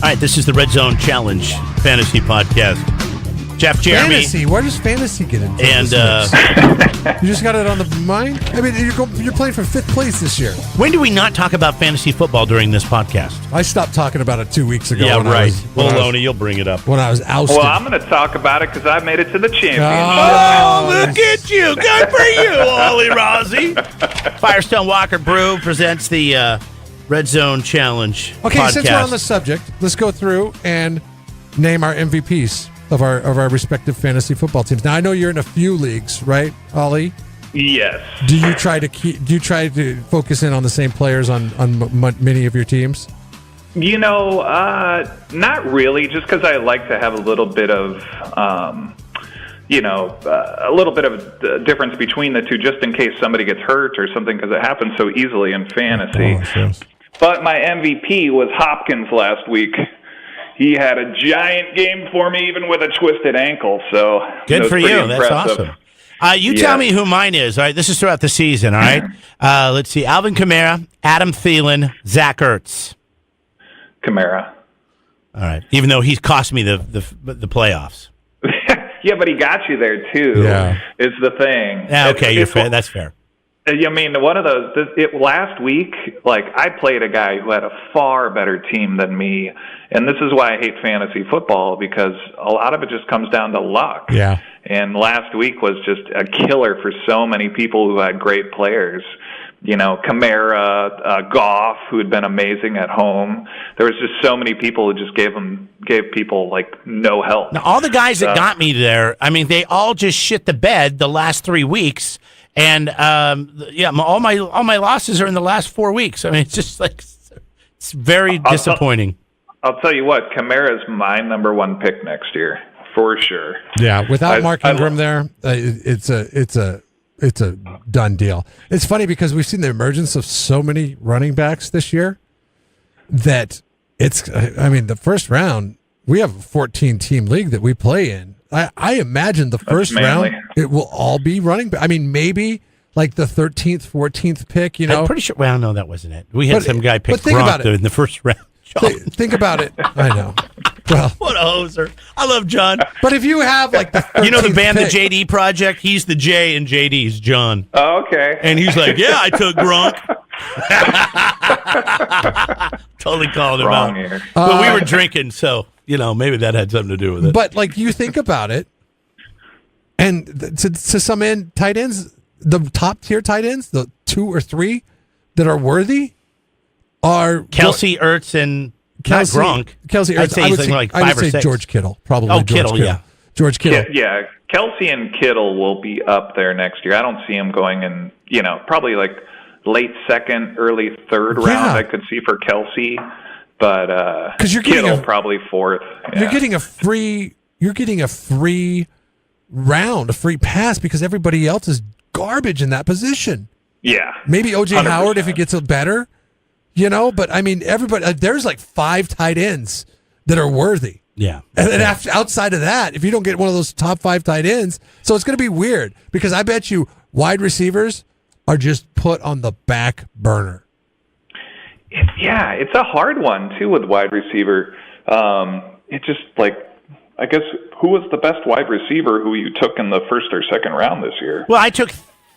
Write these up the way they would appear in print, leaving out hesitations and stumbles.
All right, this is the Red Zone Challenge Fantasy Podcast. Jeff, Jeremy. Fantasy? Where does fantasy get into? And you just got it on the mind? I mean, you're playing for 5th place this year. when do we not talk about fantasy football during this podcast? I stopped talking about it 2 weeks ago. Yeah, right. Loney, you'll bring it up. When I was ousted. Well, I'm going to talk about it because I made it to the championship. Oh, look at you. Good for you, Ollie Rossi. Firestone Walker Brew presents the Red Zone Challenge Okay, podcast. since we're on the subject, let's go through and name our MVPs of our respective fantasy football teams. Now, I know you're in a few leagues, right, Ollie? Yes. Do you try to focus in on the same players on many of your teams? You know, not really, just because I like to have a little bit of, a little bit of difference between the two, just in case somebody gets hurt or something, because it happens so easily in fantasy. Oh, sure. But my MVP was Hopkins last week. He had a giant game for me, even with a twisted ankle. So Good for you. impressive. That's awesome. You tell me who mine is. All right, this is throughout the season. All right, let's see: Alvin Kamara, Adam Thielen, Zach Ertz. Kamara. All right, even though he's cost me the playoffs. Yeah, but he got you there too. Yeah. Is the thing. Yeah, okay, you're fair. That's fair. I mean, one of those. Last week, I played a guy who had a far better team than me, and this is why I hate fantasy football, because a lot of it just comes down to luck. Yeah. And last week was just a killer for so many people who had great players. You know, Kamara, Goff, who had been amazing at home. There was just so many people who just gave people no help. Now, all the guys that got me there, I mean, they all just shit the bed the last 3 weeks. And all my losses are in the last 4 weeks. I mean, it's just it's very disappointing. I'll tell you what, Kamara's my number one pick next year for sure. Yeah, without Mark Ingram there, it's a done deal. It's funny because we've seen the emergence of so many running backs this year that the first round, we have a 14-team league that we play in. I imagine the first round, it will all be running back. I mean, maybe like the 13th, 14th pick, I'm pretty sure. Well, no, that wasn't it. We had some guy pick Gronk in the first round. Think about it. I know. Well, what a hoser. I love John. But if you have the 13th the band, pick, the JD Project, he's the J and JD's John. Oh, okay. And he's like, yeah, I took Gronk. Totally called him Wrong out. here. But we were drinking, so, maybe that had something to do with it. But you think about it, and to some end, tight ends, the top tier tight ends, the 2 or 3 that are worthy are Kelsey, Ertz, and Gronk. Kelsey, Ertz. I'd say he's like 5 or 6. George Kittle, probably. Oh, Kittle, yeah. George Kittle. Yeah, Kelsey and Kittle will be up there next year. I don't see him going in, probably late second, early third round. I could see for Kelsey, but because Kittle probably fourth. Yeah. You're getting a free round, a free pass because everybody else is garbage in that position. Yeah, maybe OJ 100%. Howard if he gets it better, But I mean, everybody. There's 5 tight ends that are worthy. Yeah, and outside of that, if you don't get one of those top 5 tight ends, so it's going to be weird because I bet you wide receivers are just put on the back burner. It's a hard one too with wide receiver. It's just I guess who was the best wide receiver who you took in the first or second round this year? Well, I took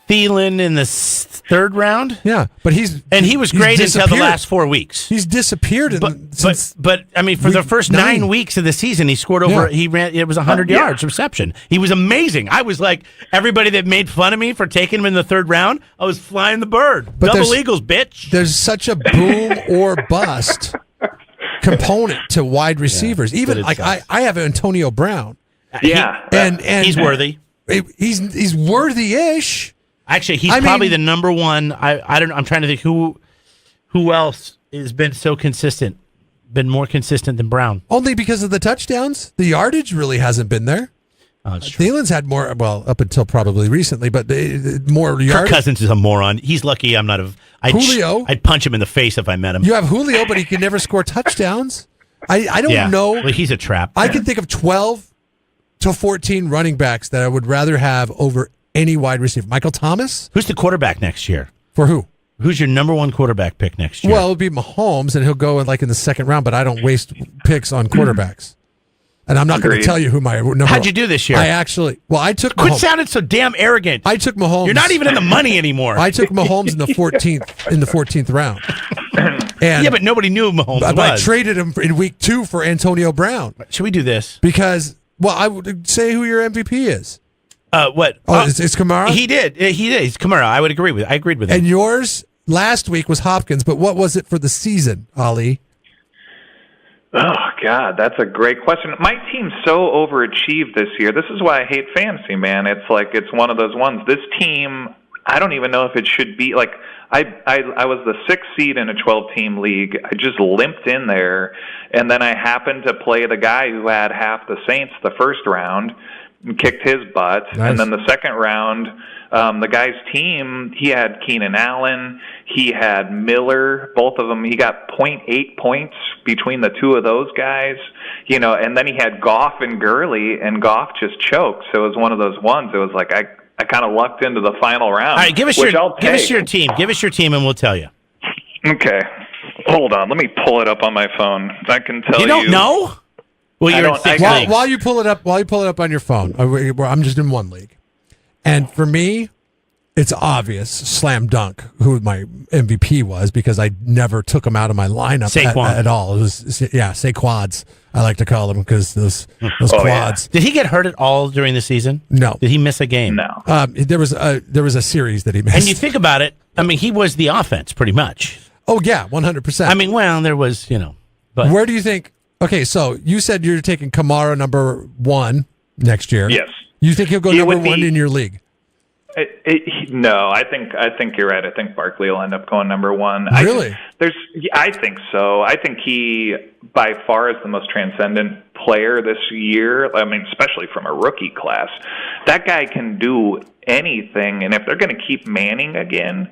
Thielen in the 3rd round. Yeah, but he was great until the last 4 weeks. He's disappeared. But I mean, for the first 9 weeks of the season, he scored over. Yeah. He ran. It was 100 yards reception. He was amazing. I was like everybody that made fun of me for taking him in the 3rd round. I was flying the bird. But double eagles, bitch. There's such a boom or bust component to wide receivers. Even I have Antonio Brown. And he's worthy. He's worthy-ish. Actually, he's probably the number one. I don't know. I'm trying to think who else has been so consistent, been more consistent than Brown. Only because of the touchdowns. The yardage really hasn't been there. Oh, that's true. Thielen's had more, up until probably recently, but more yardage. Kirk Cousins is a moron. He's lucky I'm not Julio. I'd punch him in the face if I met him. You have Julio, but he can never score touchdowns. I don't know. Well, he's a trap. I can think of 12 to 14 running backs that I would rather have over any wide receiver. Michael Thomas? Who's the quarterback next year? For who? Who's your number one quarterback pick next year? Well, it'll be Mahomes, and he'll go in the second round. But I don't waste picks on quarterbacks. And I'm not going to tell you who my number. How'd you do this year? I took. Quit sounding so damn arrogant. I took Mahomes. You're not even in the money anymore. I took Mahomes in the 14th round. And yeah, but nobody knew Mahomes was. I traded him in week 2 for Antonio Brown. Should we do this? Because, I would say who your MVP is. What? Oh, it's Kamara? He did. He's Kamara. I agreed with him. And yours last week was Hopkins, but what was it for the season, Ali? Oh, God, that's a great question. My team so overachieved this year. This is why I hate fantasy, man. It's one of those ones. This team, I don't even know if it should be. I was the 6th seed in a 12-team league. I just limped in there, and then I happened to play the guy who had half the Saints the first round and kicked his butt. Nice. And then the second round, the guy's team, he had Keenan Allen, he had Miller, both of them. He got 0.8 points between the two of those guys, and then he had Goff and Gurley, and Goff just choked. So it was one of those ones. It was like I kind of lucked into the final round. All right, give us your team. Give us your team, and we'll tell you. Okay. Hold on. Let me pull it up on my phone. I can tell you. You don't know? Well, while you pull it up on your phone, I'm just in one league, and for me, it's obvious, slam dunk, who my MVP was because I never took him out of my lineup at all. It was Saquads. I like to call them because those quads. Yeah. Did he get hurt at all during the season? No. Did he miss a game? No. There was a series that he missed. And you think about it, he was the offense pretty much. Oh yeah, 100%. There was, but where do you think? Okay, so you said you're taking Kamara number 1 next year. Yes. You think he'll go number 1 in your league? No, I think you're right. I think Barkley will end up going number 1. Really? I think so. I think he, by far, is the most transcendent player this year. Especially from a rookie class. That guy can do anything, and if they're going to keep Manning again,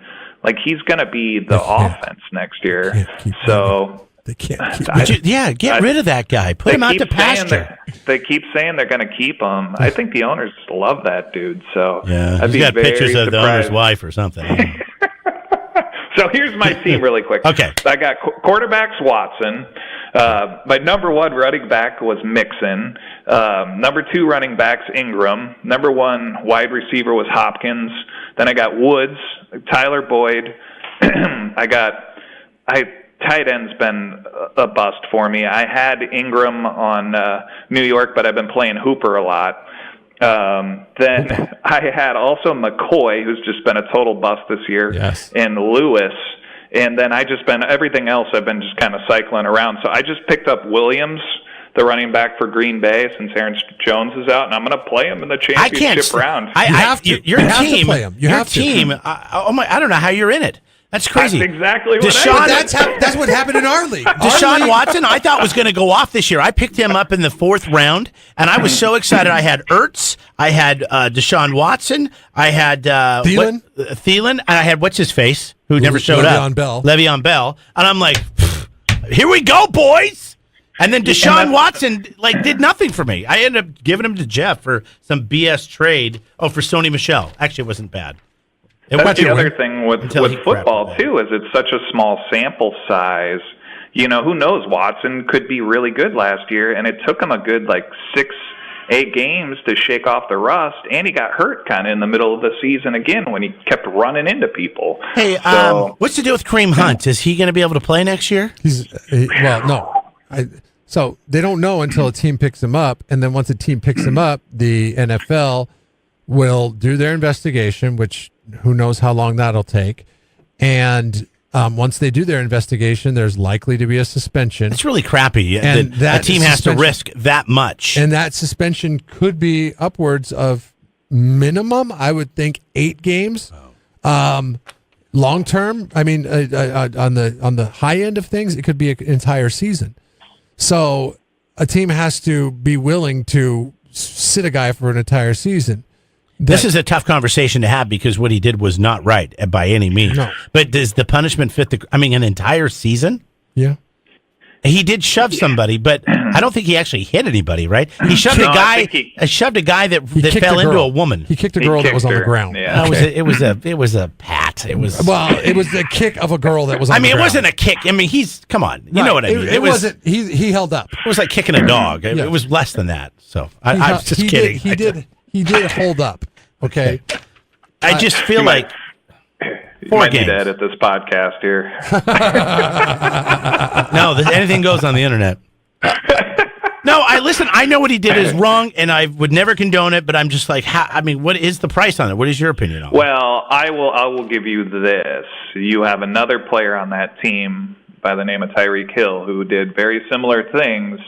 he's going to be the offense next year. So. They can't. Get rid of that guy. Put him out to pasture. They keep saying they're going to keep him. I think the owners love that dude. So he's got pictures of the owner's wife or something. So here's my team really quick. Okay. I got quarterbacks Watson. My number 1 running back was Mixon. Number 2 running backs Ingram. Number 1 wide receiver was Hopkins. Then I got Woods, Tyler Boyd. Tight end's been a bust for me. I had Ingram on New York, but I've been playing Hooper a lot. Then I had also McCoy, who's just been a total bust this year, yes. And Lewis. And then everything else I've been just kind of cycling around. So I just picked up Williams, the running back for Green Bay, since Aaron Jones is out, and I'm going to play him in the championship round. Your team. I don't know how you're in it. That's crazy. That's exactly what that's what happened in our league. Deshaun Watson, I thought was going to go off this year. I picked him up in the 4th round, and I was so excited. I had Ertz, I had Deshaun Watson, I had Thielen, and I had what's his face who never showed up, Le'Veon Bell, and I'm like, here we go, boys. And then Deshaun Watson did nothing for me. I ended up giving him to Jeff for some BS trade. Oh, for Sony Michel. Actually, it wasn't bad. That's the other thing with football, too, is it's such a small sample size. Who knows? Watson could be really good last year, and it took him a good, 6-8 games to shake off the rust, and he got hurt kind of in the middle of the season again when he kept running into people. Hey, what's the deal with Kareem Hunt? Is he going to be able to play next year? No. So they don't know until a team picks him up, and then once a team picks him up, the NFL will do their investigation, which who knows how long that'll take. And once they do their investigation, there's likely to be a suspension. It's really crappy. And that team has to risk that much. And that suspension could be upwards of minimum, I would think, 8 games. Long term, on the high end of things, it could be an entire season. So a team has to be willing to sit a guy for an entire season. This is a tough conversation to have because what he did was not right by any means. No. But does the punishment fit an entire season? Yeah. He did shove somebody, but I don't think he actually hit anybody, right? He shoved a guy that fell into a woman. He kicked a girl that was on the ground. Yeah. Okay. It was a pat. not. It was it was the kick of a girl that was on the it ground. wasn't a kick. I mean, come on. You know what I mean. It wasn't. He held up. It was like kicking a dog. It was less than that. So I was just kidding. He did hold up. Okay. I just feel like 4 games. Need to edit this podcast here. No, anything goes on the internet. No, listen. I know what he did is wrong, and I would never condone it. But I'm just like, what is the price on it? What is your opinion on it? Well, I will give you this. You have another player on that team by the name of Tyreek Hill who did very similar things,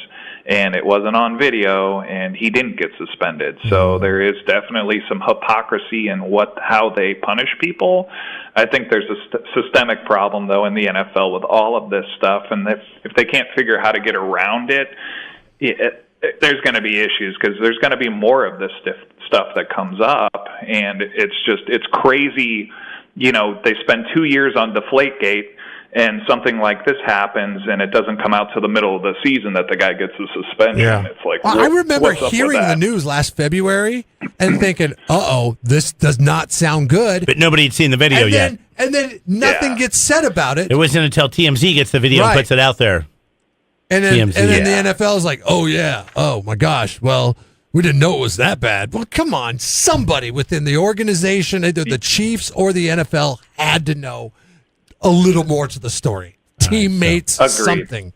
and it wasn't on video, and he didn't get suspended. So there is definitely some hypocrisy in how they punish people. I think there's a systemic problem, though, in the NFL with all of this stuff, and if they can't figure out how to get around it, there's going to be issues because there's going to be more of this stuff that comes up, and it's crazy. They spend 2 years on Deflategate, and something like this happens, and it doesn't come out to the middle of the season that the guy gets a suspension. Yeah. It's like, I remember hearing the news last February and thinking, this does not sound good. But nobody had seen the video yet. And then nothing gets said about it. It wasn't until TMZ gets the video and puts it out there. And then the NFL is like, oh my gosh, well, we didn't know it was that bad. Well, come on, somebody within the organization, either the Chiefs or the NFL, had to know a little more to the story. Teammates, something.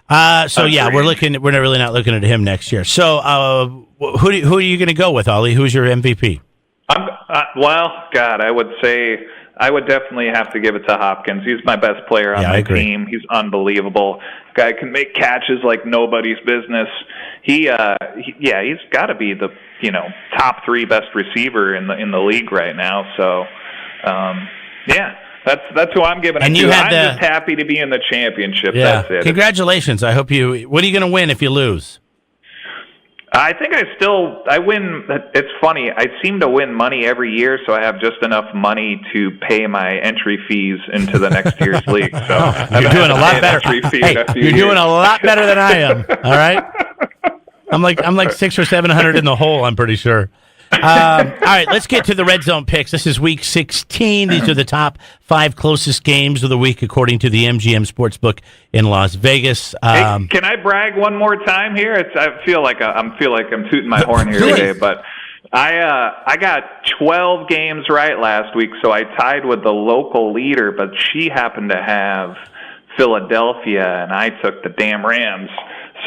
We're really not looking at him next year. So, who are you going to go with, Ollie? Who's your MVP? I would say I would definitely have to give it to Hopkins. He's my best player on my team. He's unbelievable. Guy can make catches like nobody's business. He's got to be the top 3 best receiver in the league right now. So, That's who I'm giving it to. I'm just happy to be in the championship. Yeah. That's it. Congratulations. I hope what are you going to win if you lose? I think I win. It's funny. I seem to win money every year, so I have just enough money to pay my entry fees into the next year's league. So you're doing a lot better. You're doing a lot better than I am. All right. I'm like 600 or 700 in the hole. I'm pretty sure. All right, let's get to the Red Zone picks. This is Week 16. These are the top 5 closest games of the week, according to the MGM Sportsbook in Las Vegas. Hey, can I brag one more time here? I feel like I'm tooting my horn here today, but I got 12 games right last week, so I tied with the local leader, but she happened to have Philadelphia, and I took the damn Rams.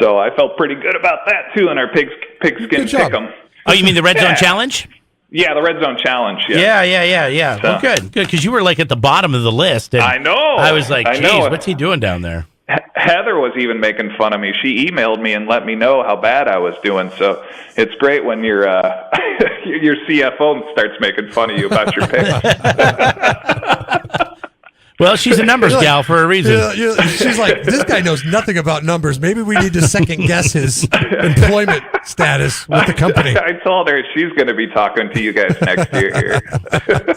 So I felt pretty good about that too in our pigskin pick'em. Oh, you mean the Red Zone Challenge? Yeah, the Red Zone Challenge. Yeah. So. Well, good, because you were like at the bottom of the list. And I know. I was like, geez, what's he doing down there? Heather was even making fun of me. She emailed me and let me know how bad I was doing. So it's great when your CFO starts making fun of you about your picks. Well, she's a numbers gal for a reason. She's like, this guy knows nothing about numbers. Maybe we need to second guess his employment status with the company. I told her she's going to be talking to you guys next year here.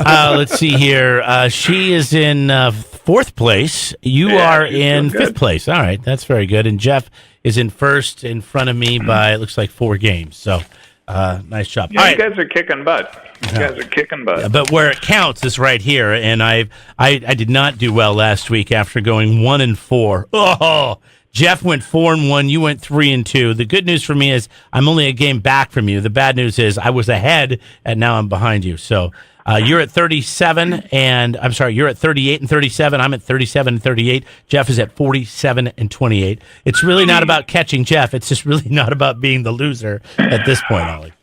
Let's see here. She is in 4th place. You are in 5th place. All right, that's very good. And Jeff is in 1st in front of me by, it looks like 4 games. So nice job. Yeah, you guys are kicking butt. Yeah, but where it counts is right here, and I did not do well last week after going 1-4. Oh, Jeff went 4-1. You went 3-2. The good news for me is I'm only a game back from you. The bad news is I was ahead, and now I'm behind you. So you're at 37, and I'm sorry, you're at 38 and 37. I'm at 37 and 38. Jeff is at 47 and 28. It's really not about catching Jeff. It's just really not about being the loser at this point, Ollie.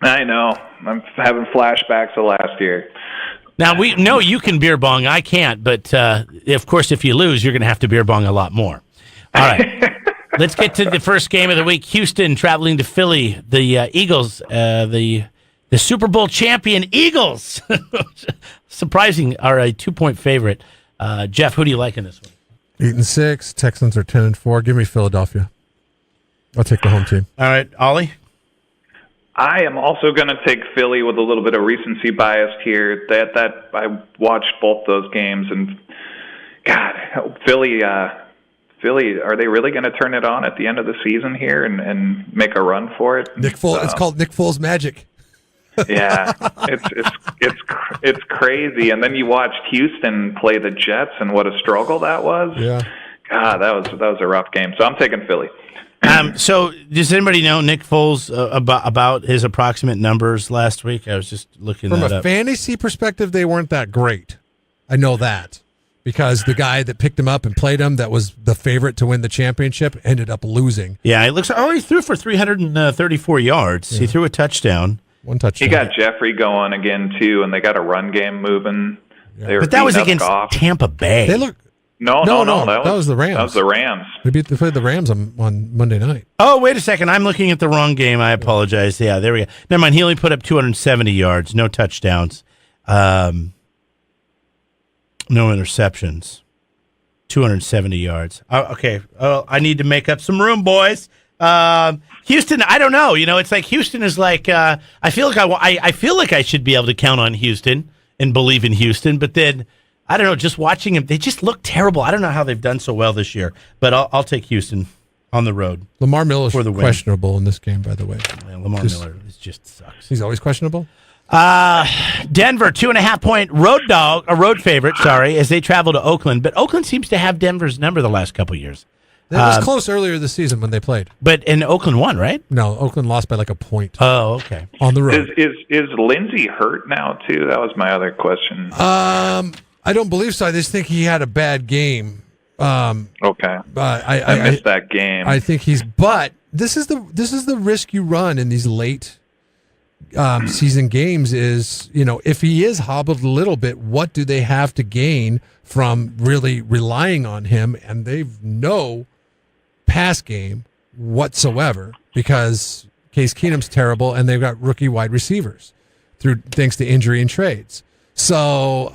I know. I'm having flashbacks of last year. Now, we know you can beer bong. I can't. But, of course, if you lose, you're going to have to beer bong a lot more. All right. Let's get to the first game of the week. Houston traveling to Philly. The Eagles, the Super Bowl champion Eagles. Surprising, are a 2-point favorite. Jeff, who do you like in this one? 8-6. Texans are 10-4. Give me Philadelphia. I'll take the home team. All right. Ollie? I am also going to take Philly with a little bit of recency bias here. That I watched both those games, and God, Philly, are they really going to turn it on at the end of the season here and make a run for it? Nick Foles. It's called Nick Foles magic. Yeah, it's crazy. And then you watched Houston play the Jets, and what a struggle that was. Yeah. God, that was a rough game. So I'm taking Philly. So does anybody know Nick Foles about his approximate numbers last week? I was just looking from that a up. fantasy perspective. They weren't that great. I know that because the guy that picked him up and played him, that was the favorite to win the championship, ended up losing. Yeah, it looks. Oh, he threw for 334 yards. Yeah. He threw a touchdown. One touchdown. He got Jeffrey going again too, and they got a run game moving. Yeah. But that was against Tampa Bay. They look. No. That was the Rams. That was the Rams. They played the Rams on Monday night. Oh, wait a second. I'm looking at the wrong game. I apologize. Yeah, there we go. Never mind. He only put up 270 yards, no touchdowns, no interceptions, 270 yards. Okay. Oh, I need to make up some room, boys. Houston, I don't know. It's like Houston is like. I feel like I feel like I should be able to count on Houston and believe in Houston, but then. I don't know, just watching them, they just look terrible. I don't know how they've done so well this year, but I'll take Houston on the road. Lamar Miller is questionable in this game, by the way. Man, Lamar Miller just sucks. He's always questionable? Denver, 2.5-point road favorite, as they travel to Oakland. But Oakland seems to have Denver's number the last couple years. It was close earlier this season when they played. And Oakland won, right? No, Oakland lost by like a point. Oh, okay. On the road. Is Lindsey hurt now, too? That was my other question. I don't believe so. I just think he had a bad game. Okay. I missed that game. I think but this is the risk you run in these late season games is, if he is hobbled a little bit, what do they have to gain from really relying on him? And they've no pass game whatsoever because Case Keenum's terrible and they've got rookie wide receivers thanks to injury and trades. So,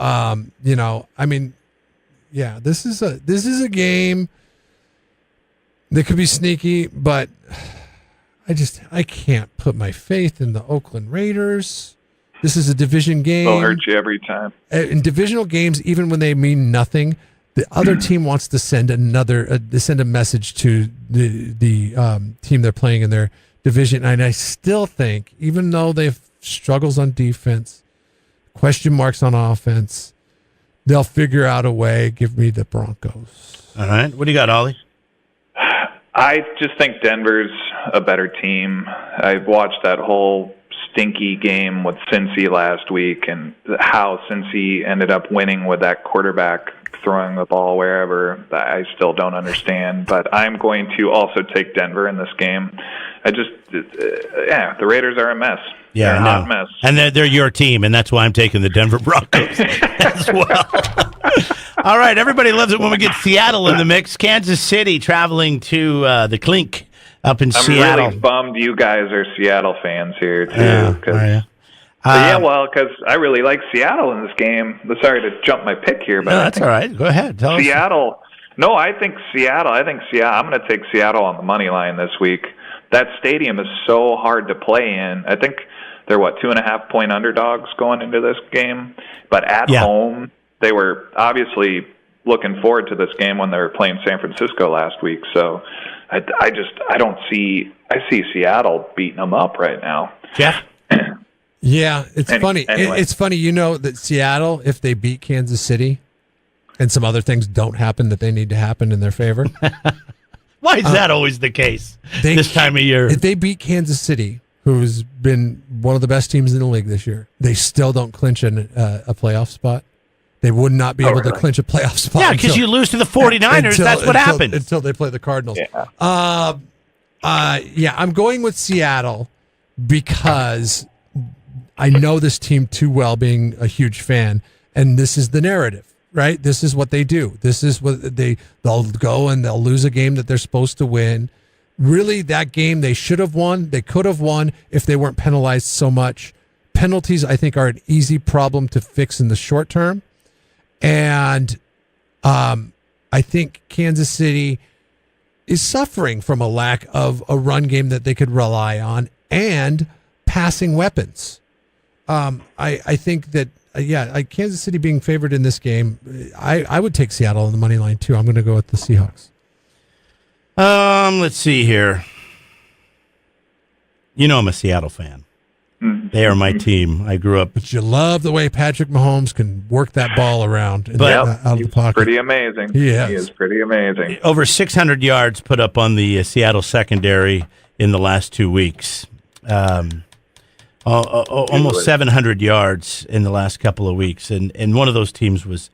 this is a game that could be sneaky, but I can't put my faith in the Oakland Raiders. This is a division game. They'll hurt you every time. In divisional games, even when they mean nothing, the other team wants to send a message to the team they're playing in their division. And I still think, even though they've struggles on defense, question marks on offense, they'll figure out a way. Give me the Broncos. All right. What do you got, Ollie? I just think Denver's a better team. I watched that whole stinky game with Cincy last week and how Cincy ended up winning with that quarterback throwing the ball wherever. I still don't understand, but I'm going to also take Denver in this game. The Raiders are a mess. Yeah, they're a hot mess. And they're your team, and that's why I'm taking the Denver Broncos as well. All right, everybody loves it when we get Seattle in the mix. Kansas City traveling to the Clink up in Seattle. I'm really bummed you guys are Seattle fans here, too. Yeah, because I really like Seattle in this game. Sorry to jump my pick here, but no, that's all right. Go ahead. Tell Seattle. Us. No, I think Seattle. I'm going to take Seattle on the money line this week. That stadium is so hard to play in. I think they're 2.5-point underdogs going into this game, but at home they were obviously looking forward to this game when they were playing San Francisco last week. So I see Seattle beating them up right now. Jeff. Yeah, it's funny. Anyway. It's funny, that Seattle, if they beat Kansas City, and some other things don't happen that they need to happen in their favor. Why is that always the case this time of year? If they beat Kansas City, who's been one of the best teams in the league this year, they still don't clinch a playoff spot. They would not be able to clinch a playoff spot. Yeah, because you lose to the 49ers. That's what happens. Until they play the Cardinals. Yeah. I'm going with Seattle because I know this team too well, being a huge fan, and this is the narrative. Right? This is what they do. This is what they'll go and they'll lose a game that they're supposed to win. Really, that game they should have won. They could have won if they weren't penalized so much. Penalties, I think, are an easy problem to fix in the short term. And I think Kansas City is suffering from a lack of a run game that they could rely on and passing weapons. I think that Kansas City being favored in this game, I would take Seattle on the money line too. I'm going to go with the Seahawks. Let's see here. I'm a Seattle fan. They are my team. I grew up. But you love the way Patrick Mahomes can work that ball around out of the pocket. Pretty amazing. He is pretty amazing. Over 600 yards put up on the Seattle secondary in the last 2 weeks. Almost 700 yards in the last couple of weeks. And one of those teams was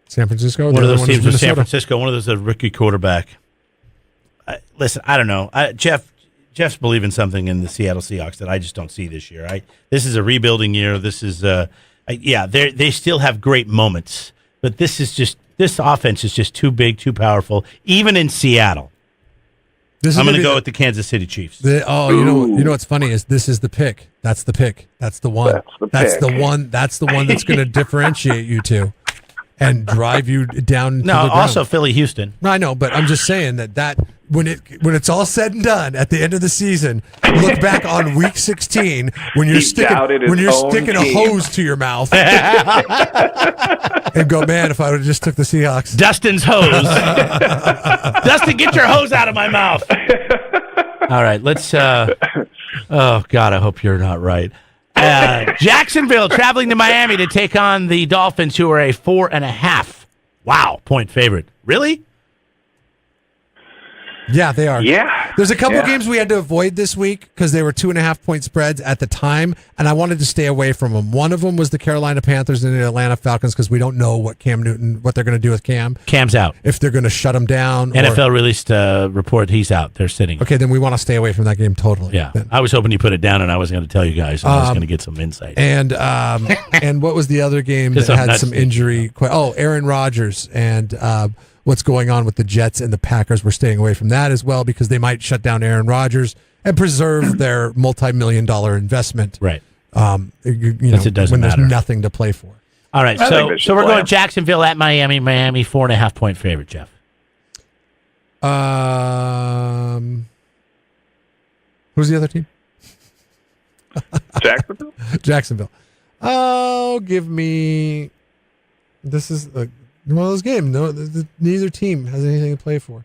San Francisco. One of those teams was San Francisco. One of those a rookie quarterback. Listen, I don't know. Jeff's believing something in the Seattle Seahawks that I just don't see this year. This is a rebuilding year. This is they still have great moments, but this offense is just too big, too powerful, even in Seattle. I'm going to go with the Kansas City Chiefs. You know what's funny is this is the pick. That's the pick. That's the one. That's the one that's going to differentiate you two and drive you down. To the ground. Also Philly, Houston. I know, but I'm just saying that when it's all said and done at the end of the season, look back on week 16 when you're sticking a hose to your mouth and go, man, if I would have just took the Seahawks. Dustin's hose. Dustin, get your hose out of my mouth. All right, let's. Oh God, I hope you're not right. Jacksonville traveling to Miami to take on the Dolphins, who are a 4.5 point favorite. Really? Yeah, they are. Yeah. There's a couple of games we had to avoid this week because they were 2.5 point spreads at the time, and I wanted to stay away from them. One of them was the Carolina Panthers and the Atlanta Falcons because we don't know what Cam Newton, what they're going to do with Cam. Cam's out. If they're going to shut him down. NFL released a report he's out. They're sitting. Okay, then we want to stay away from that game totally. Yeah. Then. I was hoping you put it down, and I was going to tell you guys. I was going to get some insight. And what was the other game that had some injury? Aaron Rodgers and what's going on with the Jets and the Packers. We're staying away from that as well because they might shut down Aaron Rodgers and preserve their multi-million-dollar investment. Right. It doesn't when there's matter. Nothing to play for. All right. So we're going Jacksonville at Miami. Miami 4.5 point favorite, Jeff. Who's the other team? Jacksonville? Jacksonville. Oh, give me. This is one of those games. No, neither team has anything to play for.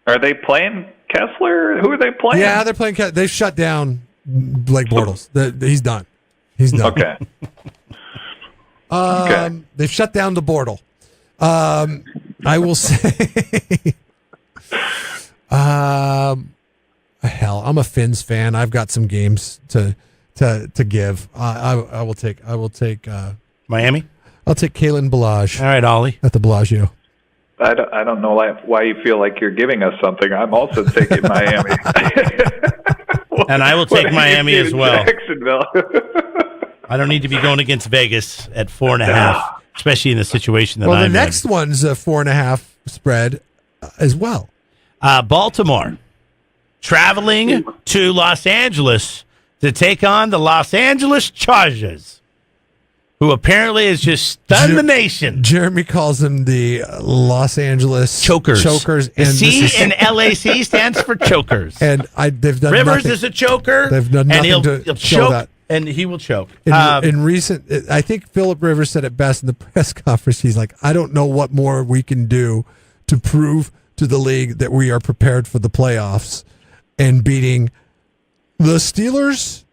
Are they playing Kessler? Who are they playing? Yeah, they're playing. They shut down Blake Bortles. He's done. He's done. Okay. They've shut down the Bortle. I will say. Hell, I'm a Finns fan. I've got some games to give. I will take Miami. I'll take Kalen Ballage. All right, Ollie. At the Bellagio. I don't know why you feel like you're giving us something. I'm also taking Miami. And I will take Miami as well. Jacksonville. I don't need to be going against Vegas at 4.5, especially in the situation that I'm in. Well, the next one's a 4.5 spread as well. Baltimore traveling to Los Angeles to take on the Los Angeles Chargers, who apparently has just stunned the nation. Jeremy calls them the Los Angeles Chokers. And C in LAC stands for chokers. And they've done Rivers nothing. is a choker. They've done nothing and to he'll show choke, that. and he will choke. In recent, I think Philip Rivers said it best in the press conference. He's like, I don't know what more we can do to prove to the league that we are prepared for the playoffs, and beating the Steelers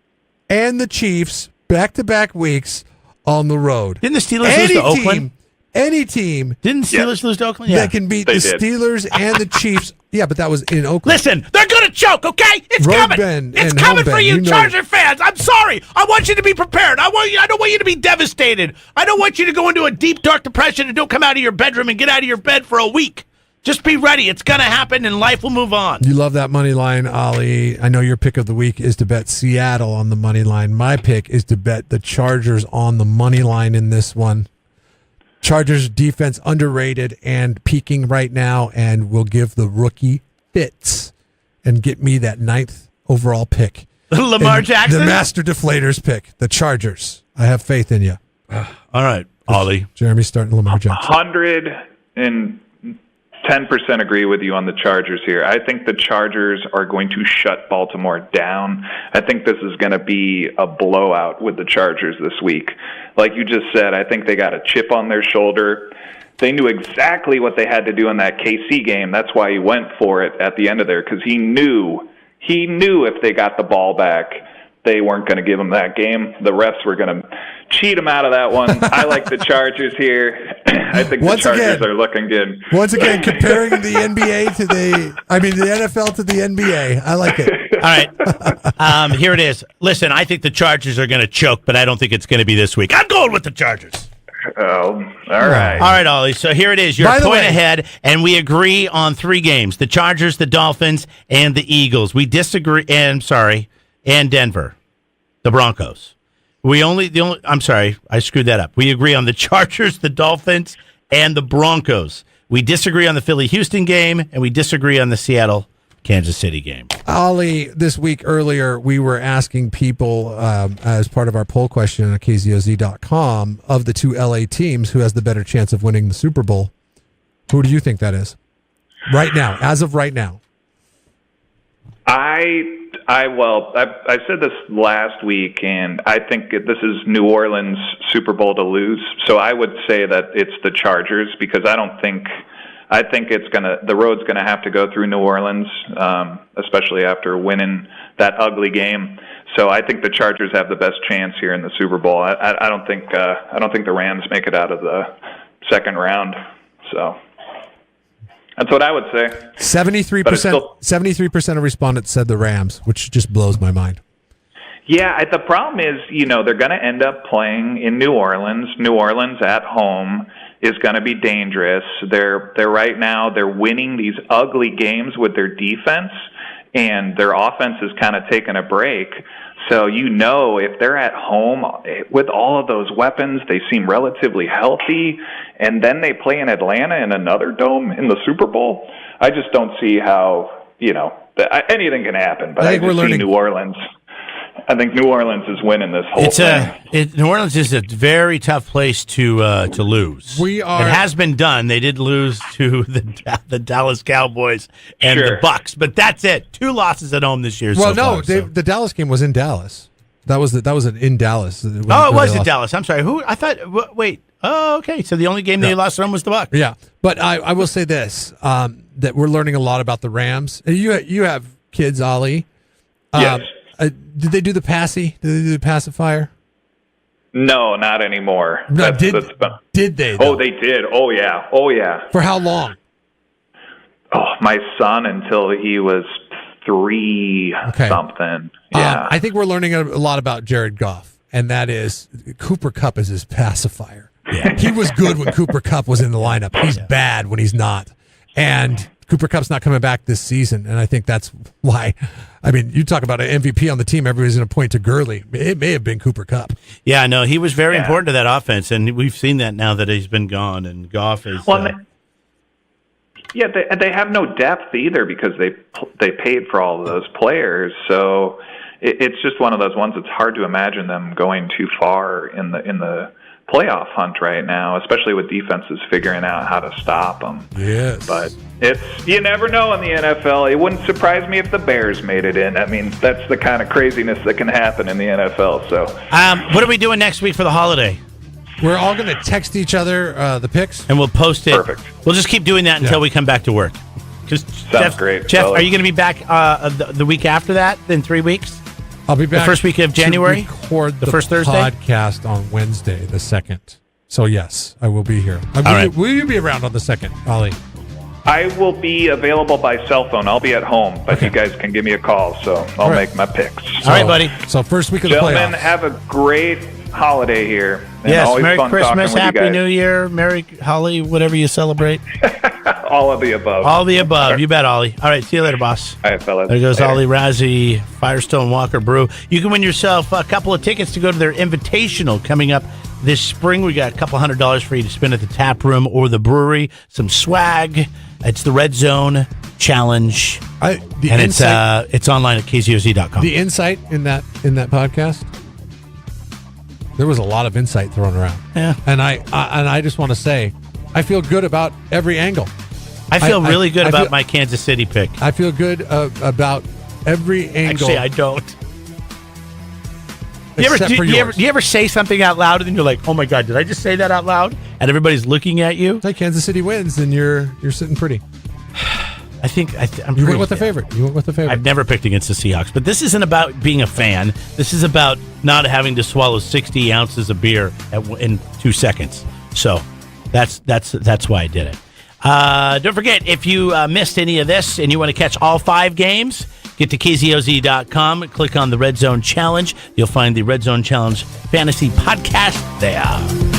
and the Chiefs back-to-back weeks on the road. Didn't the Steelers lose to Oakland? Any team. Didn't Steelers lose to Oakland? That can beat the Steelers and the Chiefs. Yeah, but that was in Oakland. Listen, they're going to choke, okay? It's coming. It's coming for you, Charger fans. I'm sorry. I want you to be prepared. I don't want you to be devastated. I don't want you to go into a deep, dark depression and don't come out of your bedroom and get out of your bed for a week. Just be ready. It's going to happen, and life will move on. You love that money line, Ollie. I know your pick of the week is to bet Seattle on the money line. My pick is to bet the Chargers on the money line in this one. Chargers defense underrated and peaking right now, and will give the rookie fits and get me that 9th overall pick. Lamar Jackson? The Master Deflators pick, the Chargers. I have faith in you. All right, Ollie. Jeremy's starting Lamar Jackson. 110% agree with you on the Chargers here. I think the Chargers are going to shut Baltimore down. I think this is going to be a blowout with the Chargers this week. Like you just said, I think they got a chip on their shoulder. They knew exactly what they had to do in that KC game. That's why he went for it at the end of there, because he knew he knew if they got the ball back, they weren't going to give him that game. The refs were going to cheat him out of that one. I like the Chargers here. I think the Chargers are looking good. Once again, comparing the NBA to the NFL to the NBA. I like it. All right. Here it is. Listen, I think the Chargers are going to choke, but I don't think it's going to be this week. I'm going with the Chargers. Oh, all right. All right, Ollie. So here it is. You're a point ahead, and we agree on 3 games: the Chargers, the Dolphins, and the Eagles. We disagree, and Denver, the Broncos. I'm sorry, I screwed that up. We agree on the Chargers, the Dolphins, and the Broncos. We disagree on the Philly-Houston game, and we disagree on the Seattle-Kansas City game. Ollie, this week earlier, we were asking people as part of our poll question on KZOZ.com of the 2 LA teams who has the better chance of winning the Super Bowl. Who do you think that is? Right now, as of right now. I said this last week, and I think this is New Orleans' Super Bowl to lose. So I would say that it's the Chargers, because I think the road's gonna have to go through New Orleans, especially after winning that ugly game. So I think the Chargers have the best chance here in the Super Bowl. I don't think the Rams make it out of the second round. So that's what I would say. 73% of respondents said the Rams, which just blows my mind. Yeah, the problem is, they're going to end up playing in New Orleans. New Orleans at home is going to be dangerous. They're right now, they're winning these ugly games with their defense, and their offense is kind of taking a break. So if they're at home with all of those weapons, they seem relatively healthy, and then they play in Atlanta in another dome in the Super Bowl. I just don't see how, anything can happen. But I see New Orleans. I think New Orleans is winning this whole thing. New Orleans is a very tough place to lose. It has been done. They did lose to the Dallas Cowboys and the Bucks, but that's it. 2 losses at home this year. The Dallas game was in Dallas. That was in Dallas. It was in Dallas. I'm sorry. Who? I thought. Wait. Oh, okay. So the only game they lost at home was the Bucks. Yeah, but I will say this: that we're learning a lot about the Rams. You have kids, Ollie. Yes. Did they do the passy? Did they do the pacifier? No, not anymore. No, did they? Though? Oh, they did. Oh, yeah. For how long? Oh, my son until he was 3 something. Yeah. I think we're learning a lot about Jared Goff, and that is Cooper Kupp is his pacifier. Yeah. He was good when Cooper Kupp was in the lineup. He's bad when he's not. And Cooper Kupp's not coming back this season, and I think that's why. I mean, you talk about an MVP on the team, everybody's going to point to Gurley. It may have been Cooper Kupp. Yeah, no, he was very important to that offense, and we've seen that now that he's been gone, and Goff is... they have no depth either because they paid for all of those players, so it's just one of those ones. It's hard to imagine them going too far in the playoff hunt right now, especially with defenses figuring out how to stop them. Yes. But you never know in the NFL. It wouldn't surprise me if the Bears made it in. I mean, that's the kind of craziness that can happen in the NFL. So, what are we doing next week for the holiday? We're all going to text each other the picks. And we'll post it. Perfect. We'll just keep doing that until we come back to work. Sounds great. Jeff, are you going to be back the week after that, in 3 weeks? I'll be back the first week of January. Record the first Thursday podcast on Wednesday, the 2nd. So yes, I will be here. Will you be around on the 2nd, Ollie? I will be available by cell phone. I'll be at home, but you guys can give me a call, so I'll make my picks. All right, buddy. So first week of the playoffs. Gentlemen, have a great holiday here. And yes, Merry Christmas, Happy New Year, Merry Holly, whatever you celebrate. All of the above. All the above. You bet, Ollie. All right, see you later, boss. All right, fellas. There goes later. Ollie Razzie, Firestone Walker Brew. You can win yourself a couple of tickets to go to their Invitational coming up this spring. We got a couple $100 for you to spend at the tap room or the brewery. Some swag. It's the Red Zone Challenge. It's online at KZOZ.com. The insight in that podcast, there was a lot of insight thrown around. Yeah. And I just want to say, I feel good about every angle. I feel really good about my Kansas City pick. I feel good about every angle. Actually, I don't. You ever say something out loud and then you're like, oh my God, did I just say that out loud? And everybody's looking at you? It's like Kansas City wins and you're sitting pretty. I'm You went with the favorite. I've never picked against the Seahawks, but this isn't about being a fan. This is about not having to swallow 60 ounces of beer in 2 seconds. So that's why I did it. Don't forget, if you missed any of this and you want to catch all 5 games, get to KZOZ.com, click on the Red Zone Challenge. You'll find the Red Zone Challenge Fantasy Podcast there.